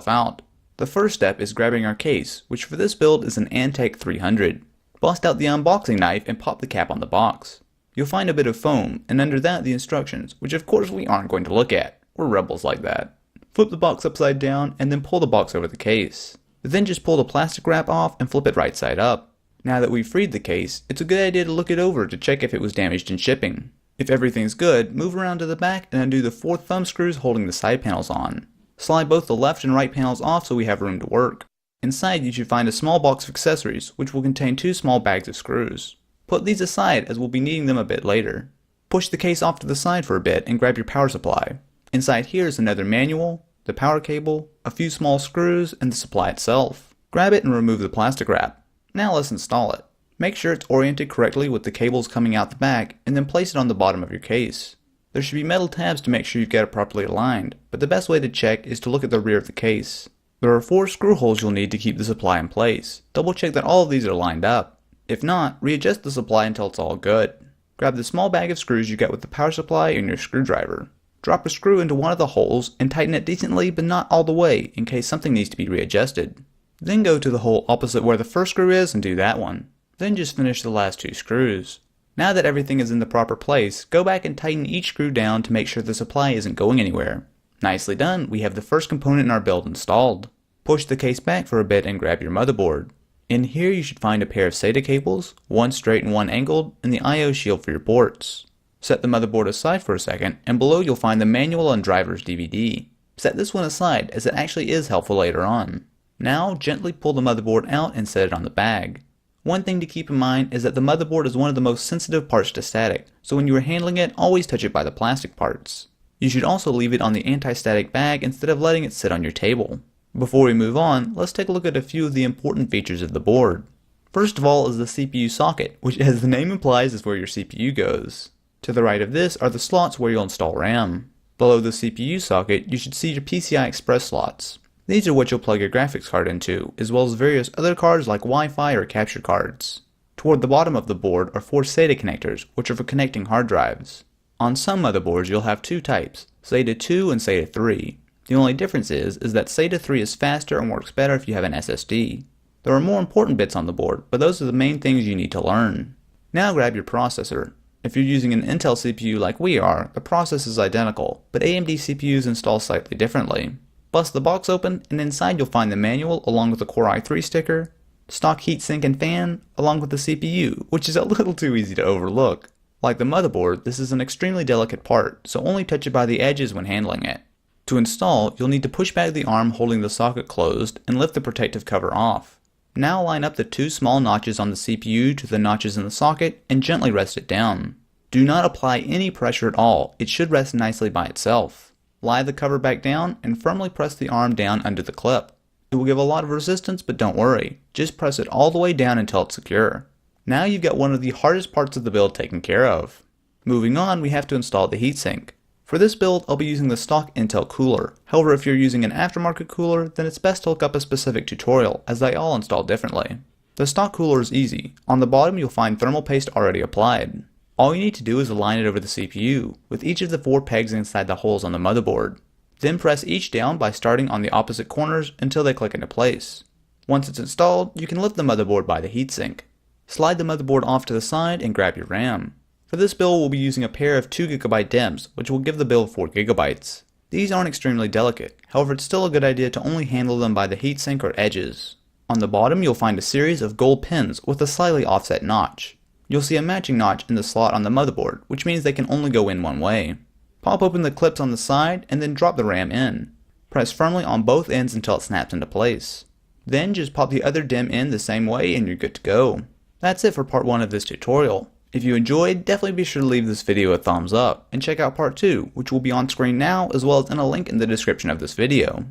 itself out. The first step is grabbing our case, which for this build is an Antec 300. Bust out the unboxing knife and pop the cap on the box. You'll find a bit of foam, and under that the instructions, which of course we aren't going to look at. We're rebels like that. Flip the box upside down and then pull the box over the case. Then just pull the plastic wrap off and flip it right side up. Now that we've freed the case, it's a good idea to look it over to check if it was damaged in shipping. If everything's good, move around to the back and undo the 4 thumb screws holding the side panels on. Slide both the left and right panels off so we have room to work. Inside you should find a small box of accessories, which will contain 2 small bags of screws. Put these aside as we'll be needing them a bit later. Push the case off to the side for a bit and grab your power supply. Inside here is another manual, the power cable, a few small screws, and the supply itself. Grab it and remove the plastic wrap. Now let's install it. Make sure it's oriented correctly with the cables coming out the back, and then place it on the bottom of your case. There should be metal tabs to make sure you've got it properly aligned, but the best way to check is to look at the rear of the case. There are 4 screw holes you'll need to keep the supply in place. Double check that all of these are lined up. If not, readjust the supply until it's all good. Grab the small bag of screws you got with the power supply and your screwdriver. Drop a screw into one of the holes and tighten it decently but not all the way in case something needs to be readjusted. Then go to the hole opposite where the first screw is and do that one. Then just finish the last 2 screws. Now that everything is in the proper place, go back and tighten each screw down to make sure the supply isn't going anywhere. Nicely done, we have the first component in our build installed. Push the case back for a bit and grab your motherboard. In here you should find a pair of SATA cables, one straight and one angled, and the I/O shield for your ports. Set the motherboard aside for a second, and below you'll find the manual and driver's DVD. Set this one aside as it actually is helpful later on. Now gently pull the motherboard out and set it on the bag. One thing to keep in mind is that the motherboard is one of the most sensitive parts to static, so when you are handling it, always touch it by the plastic parts. You should also leave it on the anti-static bag instead of letting it sit on your table. Before we move on, let's take a look at a few of the important features of the board. First of all is the CPU socket, which as the name implies is where your CPU goes. To the right of this are the slots where you'll install RAM. Below the CPU socket, you should see your PCI Express slots. These are what you'll plug your graphics card into, as well as various other cards like Wi-Fi or capture cards. Toward the bottom of the board are 4 SATA connectors, which are for connecting hard drives. On some motherboards you'll have 2 types, SATA 2 and SATA 3. The only difference is that SATA 3 is faster and works better if you have an SSD. There are more important bits on the board, but those are the main things you need to learn. Now grab your processor. If you're using an Intel CPU like we are, the process is identical, but AMD CPUs install slightly differently. Bust the box open, and inside you'll find the manual along with the Core i3 sticker, stock heatsink and fan, along with the CPU, which is a little too easy to overlook. Like the motherboard, this is an extremely delicate part, so only touch it by the edges when handling it. To install, you'll need to push back the arm holding the socket closed and lift the protective cover off. Now line up the 2 small notches on the CPU to the notches in the socket and gently rest it down. Do not apply any pressure at all, it should rest nicely by itself. Lie the cover back down and firmly press the arm down under the clip. It will give a lot of resistance, but don't worry, just press it all the way down until it's secure. Now you've got one of the hardest parts of the build taken care of. Moving on, we have to install the heatsink. For this build, I'll be using the stock Intel cooler. However, if you're using an aftermarket cooler, then it's best to look up a specific tutorial, as they all install differently. The stock cooler is easy. On the bottom you'll find thermal paste already applied. All you need to do is align it over the CPU, with each of the 4 pegs inside the holes on the motherboard. Then press each down by starting on the opposite corners until they click into place. Once it's installed, you can lift the motherboard by the heatsink. Slide the motherboard off to the side and grab your RAM. For this build we'll be using a pair of 2GB DIMMs, which will give the build 4GB. These aren't extremely delicate, however it's still a good idea to only handle them by the heatsink or edges. On the bottom you'll find a series of gold pins with a slightly offset notch. You'll see a matching notch in the slot on the motherboard, which means they can only go in one way. Pop open the clips on the side and then drop the RAM in. Press firmly on both ends until it snaps into place. Then just pop the other DIMM in the same way and you're good to go. That's it for part 1 of this tutorial. If you enjoyed, definitely be sure to leave this video a thumbs up and check out part 2, which will be on screen now as well as in a link in the description of this video.